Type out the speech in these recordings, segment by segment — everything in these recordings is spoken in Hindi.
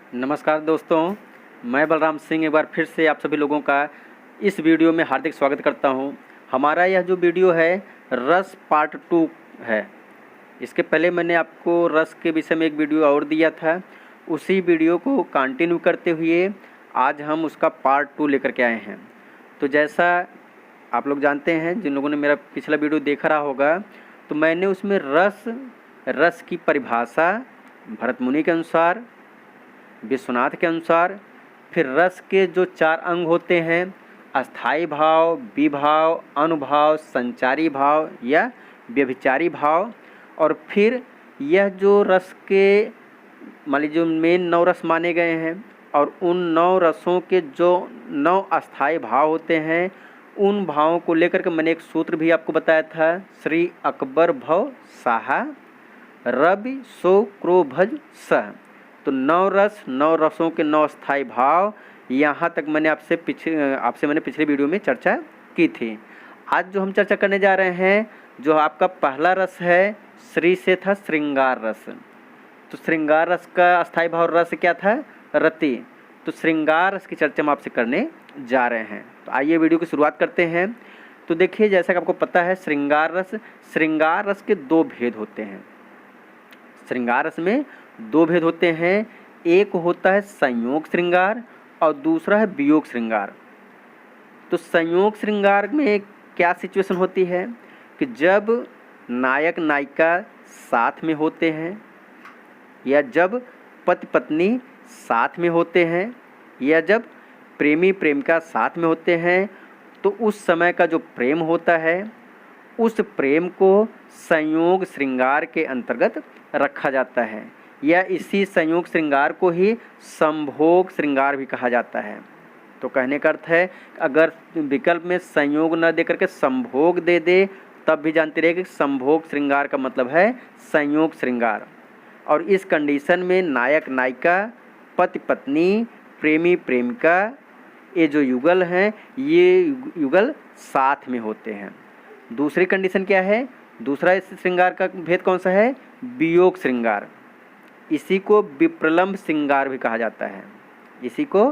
नमस्कार दोस्तों, मैं बलराम सिंह एक बार फिर से आप सभी लोगों का इस वीडियो में हार्दिक स्वागत करता हूं। हमारा यह जो वीडियो है रस पार्ट 2 है। इसके पहले मैंने आपको रस के विषय में एक वीडियो और दिया था। उसी वीडियो को कंटिन्यू करते हुए आज हम उसका पार्ट 2 लेकर के आए हैं। तो जैसा आप लोग जानते हैं, जिन लोगों ने मेरा पिछला वीडियो देखा रहा होगा, तो मैंने उसमें रस की परिभाषा भरत मुनि के अनुसार, विश्वनाथ के अनुसार, फिर रस के जो 4 अंग होते हैं, अस्थाई भाव, विभाव, अनुभाव, संचारी भाव या व्यभिचारी भाव, और फिर यह जो रस के मान लीजिए जो मेन 9 रस माने गए हैं, और उन 9 रसों के जो 9 अस्थाई भाव होते हैं, उन भावों को लेकर के मैंने एक सूत्र भी आपको बताया था, श्री अकबर भव साहा रवि सो क्रोभज सह। तो 9 रसों के 9 स्थायी भाव, यहाँ तक मैंने आपसे मैंने पिछले वीडियो में चर्चा की थी। आज जो हम चर्चा करने जा रहे हैं, जो आपका पहला रस है, श्री से था श्रृंगार रस। तो श्रृंगार रस का अस्थायी भाव रस क्या था? रति। तो श्रृंगार रस की चर्चा हम आपसे करने जा रहे हैं। तो आइए वीडियो की शुरुआत करते हैं। तो देखिए, जैसा कि आपको पता है, श्रृंगार रस के 2 भेद होते हैं। श्रृंगार रस में 2 भेद होते हैं। एक होता है संयोग श्रृंगार और दूसरा है वियोग श्रृंगार। तो संयोग श्रृंगार में क्या सिचुएशन होती है कि जब नायक नायिका साथ में होते हैं, या जब पति पत्नी साथ में होते हैं, या जब प्रेमी प्रेमिका साथ में होते हैं, तो उस समय का जो प्रेम होता है, उस प्रेम को संयोग श्रृंगार के अंतर्गत रखा जाता है, या इसी संयोग श्रृंगार को ही संभोग श्रृंगार भी कहा जाता है। तो कहने का अर्थ है, अगर विकल्प में संयोग न दे करके संभोग दे दे, तब भी जानते रहे कि संभोग श्रृंगार का मतलब है संयोग श्रृंगार। और इस कंडीशन में नायक नायिका, पति पत्नी, प्रेमी प्रेमिका, ये जो युगल हैं, ये युगल साथ में होते हैं। दूसरी कंडीशन क्या है? दूसरा इस श्रृंगार का भेद कौन सा है? वियोग श्रृंगार। इसी को विप्रलंभ श्रृंगार भी कहा जाता है। इसी को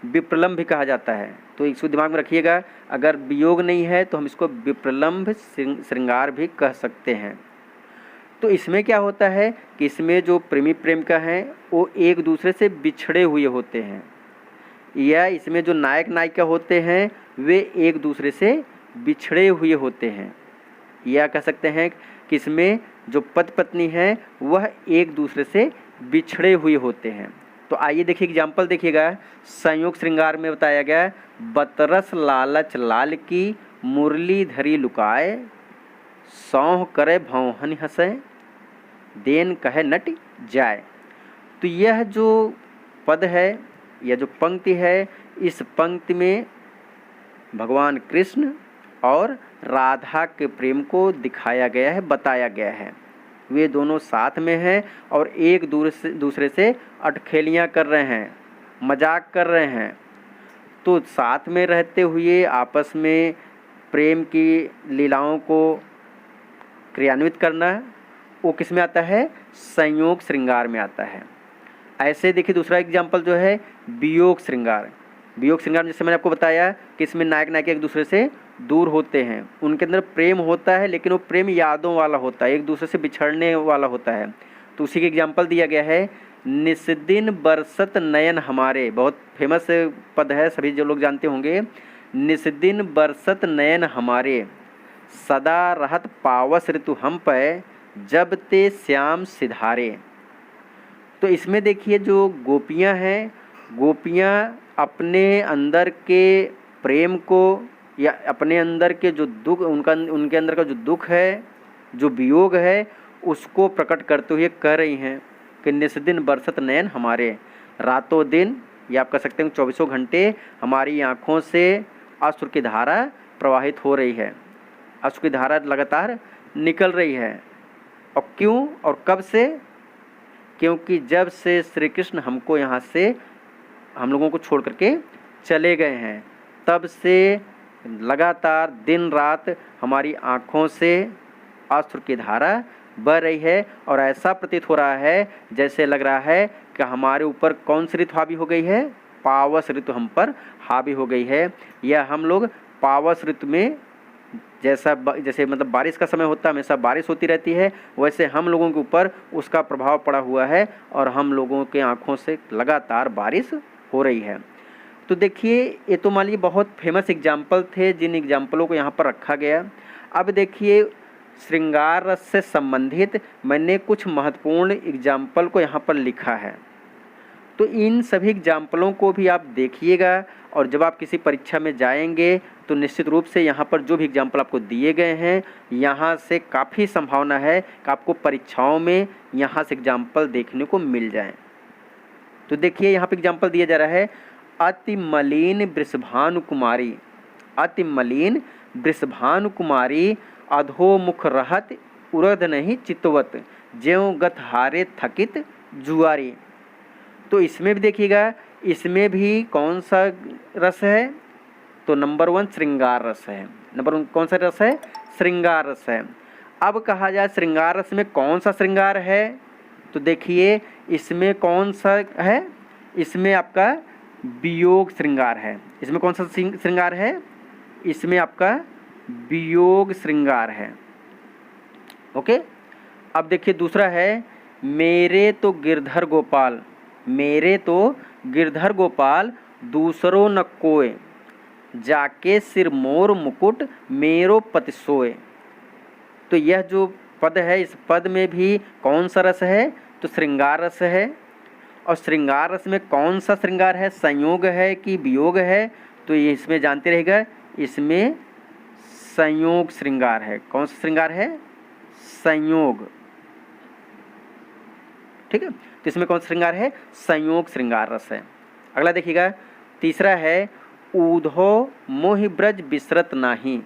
विप्रलंभ भी कहा जाता है। तो इसको दिमाग में रखिएगा, अगर वियोग नहीं है तो हम इसको विप्रलंभ श्रृंगार भी कह सकते हैं। तो इसमें क्या होता है कि इसमें जो प्रेमी प्रेमिका हैं, वो एक दूसरे से बिछड़े हुए होते हैं, या इसमें जो नायक नायिका होते हैं, वे एक दूसरे से बिछड़े हुए होते हैं, या कह सकते हैं कि इसमें जो पति पत्नी है वह एक दूसरे से बिछड़े हुए होते हैं। तो आइए देखिए एग्जाम्पल देखिएगा। संयोग श्रृंगार में बताया गया, बतरस लालच लाल की मुरली धरी लुकाए, सौह करे भौहन हंसे, देन कहे नट जाए। तो यह जो पद है, यह जो पंक्ति है, इस पंक्ति में भगवान कृष्ण और राधा के प्रेम को दिखाया गया है, बताया गया है। वे दोनों साथ में हैं और एक दूसरे से अटखेलियाँ कर रहे हैं, मजाक कर रहे हैं। तो साथ में रहते हुए आपस में प्रेम की लीलाओं को क्रियान्वित करना, वो किस में आता है? संयोग श्रृंगार में आता है। ऐसे देखिए दूसरा एग्जाम्पल जो है वियोग श्रृंगार। वियोग श्रृंगार में जैसे मैंने आपको बताया कि इसमें नायक नायिका एक दूसरे से दूर होते हैं, उनके अंदर प्रेम होता है, लेकिन वो प्रेम यादों वाला होता है, एक दूसरे से बिछड़ने वाला होता है। तो उसी के एग्जाम्पल दिया गया है, निस्दिन बरसत नयन हमारे। बहुत फेमस पद है, सभी जो लोग जानते होंगे। निस्दिन बरसत नयन हमारे, सदा रहत पावस ऋतु हम पे, जब ते श्याम सिधारे। तो इसमें देखिए जो गोपियाँ हैं, गोपियाँ अपने अंदर के प्रेम को, या अपने अंदर के जो दुख, उनके अंदर का जो दुख है, जो वियोग है, उसको प्रकट करते हुए कह रही हैं कि निस्दिन बरसत नयन हमारे, रातों दिन, या आप कह सकते हैं 24 घंटे हमारी आँखों से अश्रु की धारा प्रवाहित हो रही है, अश्रु की धारा लगातार निकल रही है। और क्यों और कब से? क्योंकि जब से श्री कृष्ण हमको यहाँ से, हम लोगों को छोड़ करके चले गए हैं, तब से लगातार दिन रात हमारी आँखों से अश्रु की धारा बह रही है और ऐसा प्रतीत हो रहा है जैसे लग रहा है कि हमारे ऊपर कौन सी ऋतु हावी हो गई है, पावस ऋतु हम पर हावी हो गई है। यह हम लोग पावस ऋतु में जैसे मतलब बारिश का समय होता है, हमेशा बारिश होती रहती है, वैसे हम लोगों के ऊपर उसका प्रभाव पड़ा हुआ है और हम लोगों के आँखों से लगातार बारिश हो रही है। तो देखिए ये तो मान लीजिए बहुत फेमस एग्जाम्पल थे जिन एग्जाम्पलों को यहाँ पर रखा गया। अब देखिए श्रृंगार रस से संबंधित मैंने कुछ महत्वपूर्ण एग्जाम्पल को यहाँ पर लिखा है, तो इन सभी एग्जाम्पलों को भी आप देखिएगा और जब आप किसी परीक्षा में जाएंगे तो निश्चित रूप से यहाँ पर जो भी एग्जाम्पल आपको दिए गए हैं यहाँ से काफ़ी संभावना है कि आपको परीक्षाओं में यहाँ से एग्जाम्पल देखने को मिल जाएं। तो देखिए यहाँ पे एग्जाम्पल दिया जा रहा है, अति मलिन वृषभानु कुमारी, अति मलिन वृषभानु कुमारी अधोमुख रहत उरद नहीं चितवत ज्यों गत हारे थकित जुआरी। तो इसमें भी देखिएगा, इसमें भी कौन सा रस है, तो नंबर 1 श्रृंगार रस है। नंबर 1 कौन सा रस है, श्रृंगार रस है। अब कहा जाए श्रृंगार रस में कौन सा श्रृंगार है, तो देखिए इसमें कौन सा है, इसमें आपका वियोग श्रृंगार है। इसमें कौन सा श्रृंगार है, इसमें आपका वियोग श्रृंगार है। ओके, अब देखिए दूसरा है, मेरे तो गिरधर गोपाल, मेरे तो गिरधर गोपाल दूसरों न कोय जाके सिर मोर मुकुट मेरो पति सोए। तो यह जो पद है, इस पद में भी कौन सा रस है, तो श्रृंगार रस है। और श्रृंगार रस में कौन सा श्रृंगार है, संयोग है कि वियोग है, तो ये इसमें जानते रहेगा, इसमें संयोग श्रृंगार है। कौन सा श्रृंगार है, संयोग, ठीक है। तो इसमें कौन सा श्रृंगार है, संयोग श्रृंगार रस है। अगला देखिएगा, तीसरा है, ऊधो मोहि ब्रज बिसरत नाही,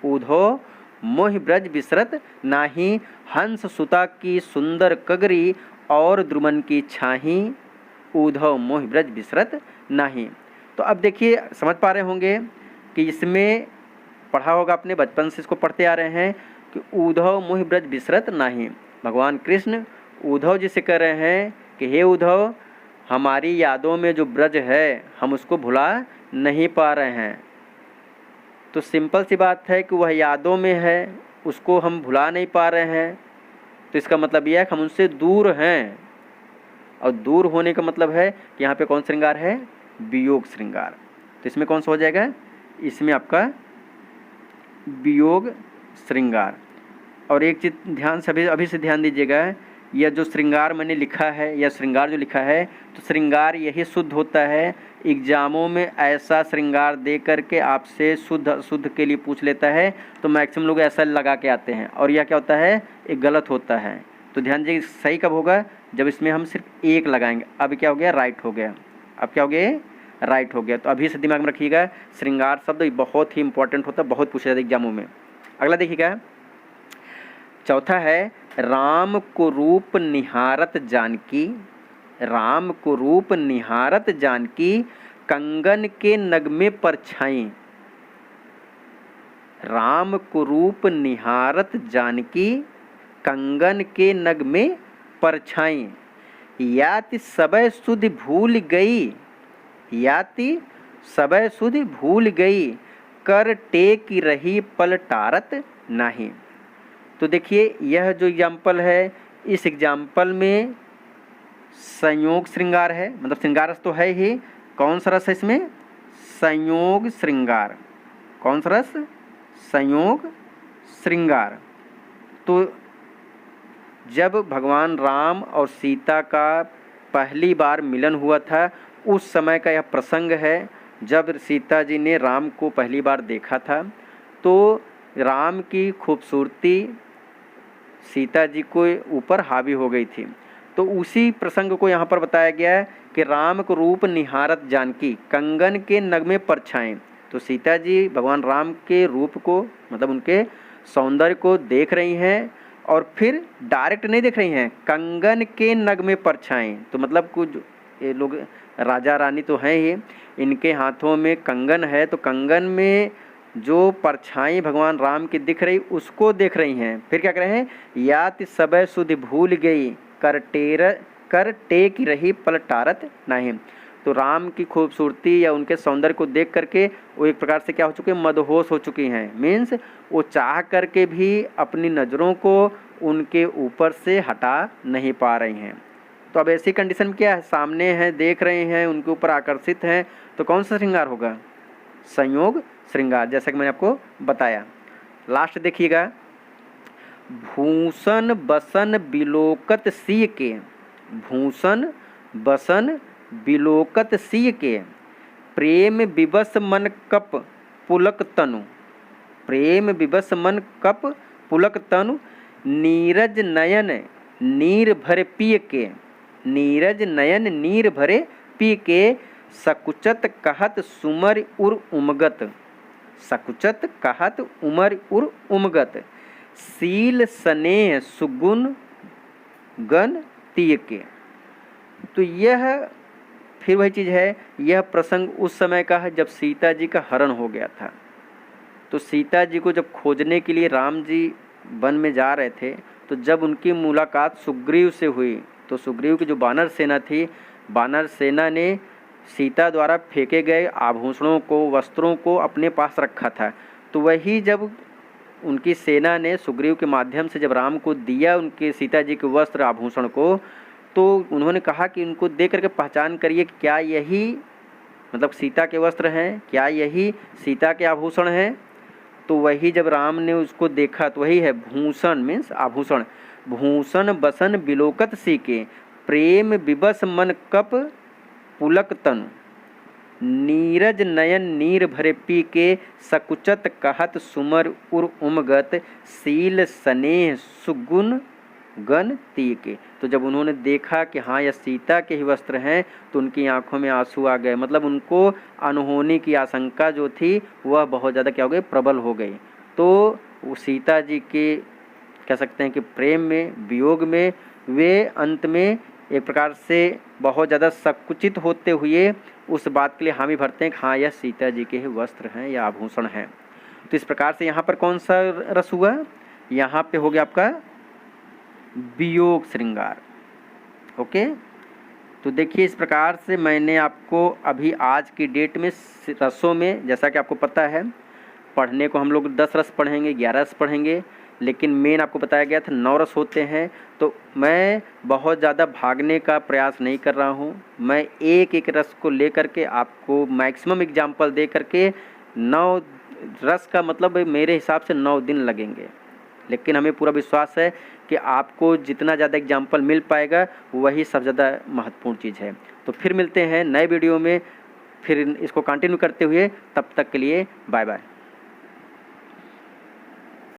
ऊधो मोहि ब्रज बिसरत नाही हंस सुता की सुंदर कगरी और द्रुमन की छाही ऊधो मोहि ब्रज बिसरत नाही। तो अब देखिए समझ पा रहे होंगे कि इसमें पढ़ा होगा आपने, बचपन से इसको पढ़ते आ रहे हैं कि ऊधव मोहि ब्रज बिसरत नाही। भगवान कृष्ण उद्धव जी से कह रहे हैं कि हे उद्धव, हमारी यादों में जो ब्रज है हम उसको भुला नहीं पा रहे हैं। तो सिंपल सी बात है कि वह यादों में है, उसको हम भुला नहीं पा रहे हैं, तो इसका मतलब यह है कि हम उनसे दूर हैं। और दूर होने का मतलब है कि यहाँ पे कौन श्रृंगार है, वियोग श्रृंगार। तो इसमें कौन सा हो जाएगा, इसमें आपका वियोग श्रृंगार। और एक चीज़ ध्यान से अभी से ध्यान दीजिएगा, यह जो श्रृंगार मैंने लिखा है, यह श्रृंगार जो लिखा है, तो श्रृंगार यही शुद्ध होता है। एग्जामों में ऐसा श्रृंगार दे करके आपसे शुद्ध के लिए पूछ लेता है, तो मैक्सिमम लोग ऐसा लगा के आते हैं और यह क्या होता है, एक गलत होता है। तो ध्यान दीजिए, सही कब होगा, जब इसमें हम सिर्फ एक लगाएंगे। अब क्या हो गया, राइट हो गया। अब क्या हो गया, राइट हो गया। तो अभी से दिमाग में रखिएगा, श्रृंगार शब्द बहुत ही इंपॉर्टेंट होता है, बहुत पूछा जाता है एग्जामों में। अगला देखिएगा, चौथा है, राम को रूप निहारत जानकी, राम को रूप निहारत जानकी कंगन के नगमे पर छाई। राम को रूप निहारत जानकी कंगन के नगमे पर छाई। याति सबय सुधि भूल गई, याति सबय सुधि भूल गई कर टेक रही पलटारत नहीं। तो देखिए यह जो एग्जाम्पल है, इस एग्जाम्पल में संयोग श्रृंगार है, मतलब श्रृंगार रस तो है ही। कौन सा रस है इसमें, संयोग श्रृंगार। कौन सा रस, संयोग श्रृंगार। तो जब भगवान राम और सीता का पहली बार मिलन हुआ था, उस समय का यह प्रसंग है जब सीता जी ने राम को पहली बार देखा था। तो राम की खूबसूरती सीता जी को ऊपर हावी हो गई थी। तो उसी प्रसंग को यहाँ पर बताया गया है कि राम को रूप निहारत जानकी कंगन के नगमे पर छाएं। तो सीता जी भगवान राम के रूप को, मतलब उनके सौंदर्य को देख रही हैं और फिर डायरेक्ट नहीं देख रही हैं, कंगन के नगमे पर छाएं। तो मतलब कुछ ये लोग राजा रानी तो हैं ही, इनके हाथों में कंगन है, तो कंगन में जो परछाई भगवान राम की दिख रही उसको देख रही हैं। फिर क्या कर रहे हैं, याति सबय सुधि भूल गई कर टेक रही पलटारत नहीं। तो राम की खूबसूरती या उनके सौंदर्य को देख करके वो एक प्रकार से क्या हो चुके हैं, मदहोश हो चुकी हैं। मीन्स वो चाह करके भी अपनी नज़रों को उनके ऊपर से हटा नहीं पा रही हैं। तो अब ऐसी कंडीशन में क्या है, सामने हैं, देख रहे हैं, उनके ऊपर आकर्षित हैं, तो कौन सा श्रृंगार होगा, संयोग श्रृंगार, जैसा कि मैंने आपको बताया। लास्ट देखिएगा, भूषण बसन बिलोकत सिय के, भूषण बसन बिलोकत सिय के, प्रेम विवश मन कप पुलक तनु, प्रेम विवश मन कप पुलक तनु, नीरज नयन नीर भरे पिय के, नीरज नयन नीर भरे पी के, सकुचत कहत सुमर उर उमगत, सकुचत कहत उमर उर उमगत, सील स्नेह सुगुण गण तीय के। तो यह फिर वही चीज़ है, यह प्रसंग उस समय का है जब सीता जी का हरण हो गया था। तो सीता जी को जब खोजने के लिए राम जी वन में जा रहे थे, तो जब उनकी मुलाकात सुग्रीव से हुई, तो सुग्रीव की जो वानर सेना थी, वानर सेना ने सीता द्वारा फेंके गए आभूषणों को, वस्त्रों को अपने पास रखा था। तो वही जब उनकी सेना ने सुग्रीव के माध्यम से जब राम को दिया उनके सीता जी के वस्त्र आभूषण को, तो उन्होंने कहा कि उनको देख करके पहचान करिए कि क्या यही मतलब सीता के वस्त्र हैं, क्या यही सीता के आभूषण हैं। तो वही जब राम ने उसको देखा तो वही है भूषण, मीन्स आभूषण, भूषण बसन बिलोकत सी के, प्रेम विवश मन कप पुलक तनु, नीरज नयन नीर भरे पी के, सकुचत कहत सुमर उर उमगत, सील स्नेह सुगुण गण ती के। तो जब उन्होंने देखा कि हाँ यह सीता के ही वस्त्र हैं, तो उनकी आंखों में आंसू आ गए। मतलब उनको अनहोनी की आशंका जो थी वह बहुत ज़्यादा क्या हो गई, प्रबल हो गई। तो वो सीता जी के कह सकते हैं कि प्रेम में, वियोग में वे अंत में एक प्रकार से बहुत ज़्यादा संकुचित होते हुए उस बात के लिए हामी भरते हैं कि हाँ यह सीता जी के ही वस्त्र हैं या आभूषण हैं। तो इस प्रकार से यहाँ पर कौन सा रस हुआ, यहाँ पे हो गया आपका वियोग श्रृंगार। ओके, तो देखिए इस प्रकार से मैंने आपको अभी आज की डेट में रसों में, जैसा कि आपको पता है पढ़ने को हम लोग 10 रस पढ़ेंगे, 11 रस पढ़ेंगे, लेकिन मेन आपको बताया गया था 9 रस होते हैं। तो मैं बहुत ज़्यादा भागने का प्रयास नहीं कर रहा हूँ, मैं एक एक रस को लेकर के आपको मैक्सिमम एग्जाम्पल दे करके 9 रस का मतलब मेरे हिसाब से 9 दिन लगेंगे। लेकिन हमें पूरा विश्वास है कि आपको जितना ज़्यादा एग्जाम्पल मिल पाएगा वही सबसे ज़्यादा महत्वपूर्ण चीज़ है। तो फिर मिलते हैं नए वीडियो में, फिर इसको कंटिन्यू करते हुए, तब तक के लिए बाय बाय।